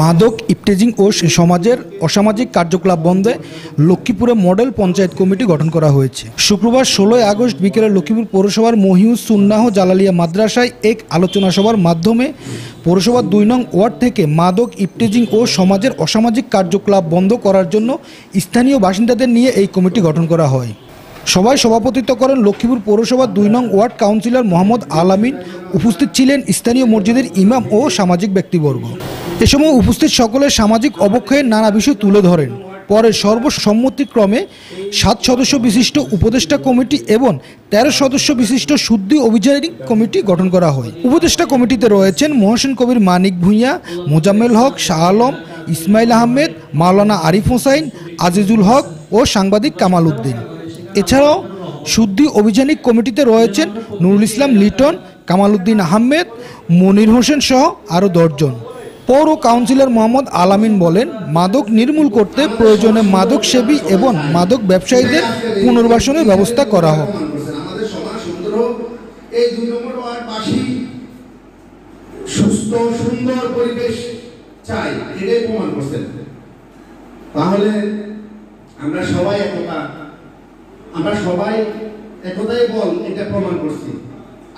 মাদক ইফতেজিং ও সমাজের অসামাজিক কার্যকলাপ বন্ধে লক্ষ্মীপুরে মডেল পঞ্চায়েত কমিটি গঠন করা হয়েছে। শুক্রবার 16 আগস্ট বিকেলে লক্ষ্মীপুর পৌরসভার মহিউস সুন্নাহ জালালিয়া মাদ্রাসায় এক আলোচনা সভার মাধ্যমে পৌরসভার 2 নং ওয়ার্ড থেকে মাদক ইফতেজিং ও সমাজের অসামাজিক কার্যকলাপ বন্ধ করার জন্য স্থানীয় বাসিন্দাদের নিয়ে এই কমিটি গঠন করা হয়। সভায় সভাপতিত্ব করেন লক্ষ্মীপুর পৌরসভার 2 নং ওয়ার্ড কাউন্সিলর মোহাম্মদ আলামিন। উপস্থিত ছিলেন স্থানীয় মসজিদের ইমাম ও সামাজিক ব্যক্তিবর্গ। এ সময় উপস্থিত সকলের সামাজিক অবক্ষয়ের নানা বিষয় তুলে ধরেন। পরে সর্বসম্মতিক্রমে 7 সদস্য বিশিষ্ট উপদেষ্টা কমিটি এবং 13 সদস্য বিশিষ্ট শুদ্ধি অভিযানিক কমিটি গঠন করা হয়। উপদেষ্টা কমিটিতে রয়েছেন মহসিন কবির মানিক ভূঁইয়া, মোজাম্মেল হক, শাহ আলম, ইসমাইল আহমেদ, মাওলানা আরিফ হোসাইন, আজিজুল হক ও সাংবাদিক কামাল উদ্দিন। এছাড়াও শুদ্ধি অভিযানিক কমিটিতে রয়েছেন নুরুল ইসলাম লিটন, কামাল উদ্দিন আহমেদ, মনির হোসেন সহ আরও 10 জন। পৌর কাউন্সিলর মোহাম্মদ আলামিন বলেন, মাদক নির্মূল করতে প্রয়োজনে মাদক সেবী এবং মাদক ব্যবসায়ীদের পুনর্বাসনের ব্যবস্থা করা হবে। এই 2 নম্বর ওয়ার্ডবাসী সুস্থ সুন্দর পরিবেশ চাই, এটাই প্রমাণ করছেন। তাহলে আমরা সবাই একতাই বল, এটা প্রমাণ করছি,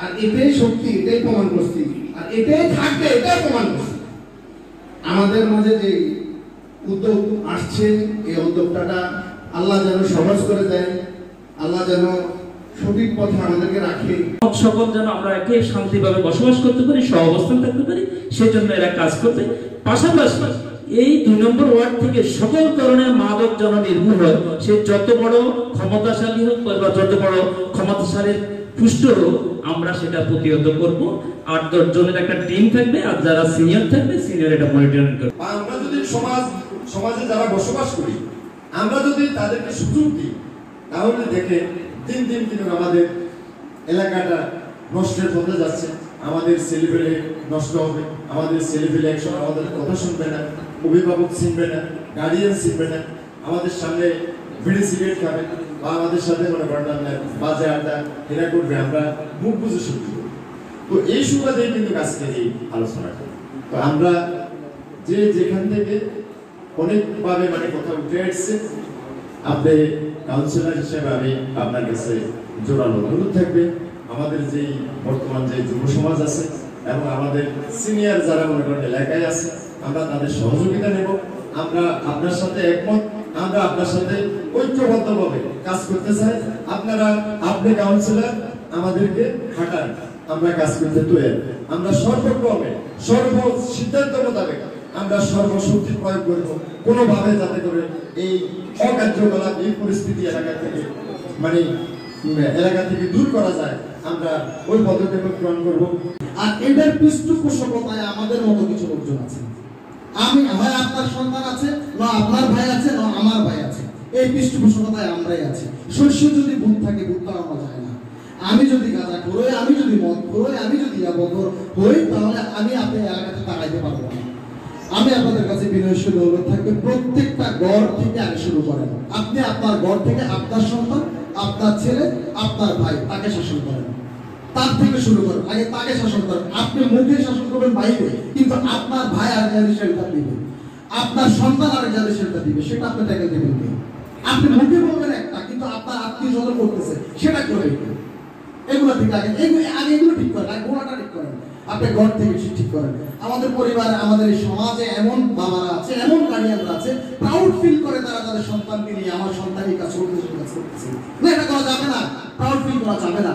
আর এটাই শক্তি, এটাই প্রমাণ করছি, আর এটাই থাকবে, এটাই প্রমাণ করছি। আমাদের মাঝে যে উদ্যোগ আসছে, এই উদ্যোগটা আল্লাহ যেন সহজ করে দেয়, আল্লাহ যেন সঠিক পথে আমাদেরকে রাখে। সকল যেন আমরা একে শান্তিভাবে বসবাস করতে পারি, সহাবস্থান থাকতে পারি, সেজন্য এরা কাজ করবে। পাশাপাশি এই 2 নম্বর ওয়ার্ড থেকে সকল ধরনের মাদক যেন নির্মূল হয়। সে যত বড় ক্ষমতাশালী হোক বা যত বড় ক্ষমতাশালী পুষ্ট হোক, আমরা সেটা প্রতিহত করব। 8-10 জনের একটা টিম থাকবে, আর যারা সিনিয়র থাকবে সিনিয়র এটা মনিটরিং করবে। আমরা যদি সমাজে যারা বসবাস করি, আমরা যদি তাদেরকে সুযোগ দিই, তাহলে দেখে দিন দিন কিন্তু আমাদের এলাকাটা নষ্টের পথে যাচ্ছে। আমাদের ছেলেপেলে নষ্ট হবে, আমাদের ছেলেপেলে একসময় আমাদের কথা শুনবে না, অভিভাবক চিনবে না, গার্ডিয়ান চিনবে না, আমাদের সামনে বিড়ি সিগারেট খাবে বা আমাদের সাথে মনে করেন বাজে আড্ডা এরা করবে, আমরা মুখ বুঝে শুনতে। তো এই সুবাদেই কিন্তু আজকে এই আলোচনা করি। তো আমরা যেখান থেকে অনেকভাবে কথা উঠে আসছে, আপনি কাউন্সিলর হিসেবে আমি আপনার কাছে জোরালো অনুরোধ থাকবে, আমাদের যে বর্তমান যে যুব সমাজ আছে এবং আমাদের সিনিয়র যারা মনে করেন এলাকায় আছে, আমরা তাদের সহযোগিতা নেব। আমরা আপনার সাথে একমত, আমরা আপনার সাথে ঐক্যবদ্ধভাবে কাজ করতে চাই। আপনি কাউন্সিলর আমাদেরকে খাটান, আমরা কাজ করতে তৈরি। আমরা সর্বক্রমে সিদ্ধান্ত মোতাবেক আমরা সর্বশক্তি প্রয়োগ করব, কোনোভাবে যাতে করে এই অকার্যকলাপ, এই পরিস্থিতি এলাকা থেকে দূর করা যায়, আমরা ওই পদক্ষেপ গ্রহণ করব। আর এটার পৃষ্ঠপোষকতায় আমাদের মতো কিছু লোকজন আছে। হয় আপনার সন্তান আছে, না আপনার ভাই আছে, না আমার ভাই আছে। এই পৃষ্ঠপোষকতায় আমরাই আছি। শস্য যদি ভূত থাকে, ভূত তাড়ানো যায় না। আমি যদি গাঁজা খোরই, আমি যদি মদ খোরই, আমি যদি ইয়াবখোর হই, তাহলে আমি আপনার এলাকাতে তাকাইতে পারবো না। আমি আপনাদের কাছে বিনয়শীল অনুরোধ থাকবে, প্রত্যেকটা ঘর থেকে আগে শুরু করেন। আপনি আপনার ঘর থেকে আপনার সন্তান, আপনার ছেলে, আপনার ভাই, তাকে শাসন করেন। তার থেকে শুরু করেন, আগে তাকে শাসন করেন। আপনি মুখে শাসন করবেন বাইরে, কিন্তু আপনার ভাই আর জানি সেটা দিবে, আপনার সন্তান আর জানি সেটা দিবে, সেটা আপনি তাকে দেবেন। আপনি মুখে বলবেন একটা, কিন্তু আপনার আত্মীয় স্বজন করতেছে সেটা করে। এগুলো ঠিক আগে এগুলো ঠিক করেন, আগে গোড়াটা ঠিক করেন। আপনি ঘর থেকে ঠিক করেন। আমাদের পরিবারে, আমাদের এই সমাজে এমন বাবারা আছে, এমন গার্ডিয়ানরা আছে, প্রাউড ফিল করে তারা তাদের সন্তানকে নিয়ে, আমার সন্তান এই কাজ করতেছে না, এটা করা যাবে না, প্রাউড ফিল করা যাবে না।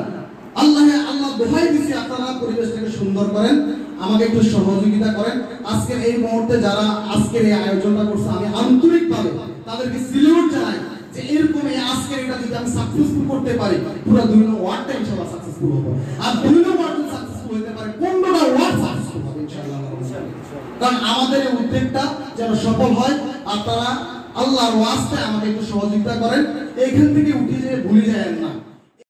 আল্লাহ দোহাই দিচ্ছি, আপনারা পরিবেশটাকে সুন্দর করেন, আমাকে একটু সহযোগিতা করেন। আজকের এই মুহূর্তে যারা আজকের এই আয়োজনটা করছে, আমি আন্তরিকভাবে তাদেরকে সেলিউট জানাই যে এরকম আজকের এটা যদি আমি সাকসেসফুল করতে পারি, পুরো 2 নম্বর ওয়ার্ডটা ইনশাআল্লাহ সাকসেসফুল হবে। আর 2 নম্বর ওয়ার্ড সাকসেসফুল হতে পারে, 15টা ওয়ার্ড সাকসেসফুল হবে ইনশাআল্লাহ। কারণ আমাদের এই উদ্যোগটা যেন সফল হয়, আপনারা আল্লাহর ওয়াস্তে আমাকে একটু সহযোগিতা করেন। এইখান থেকে উঠে যেয়ে ভুলে যাবেন না।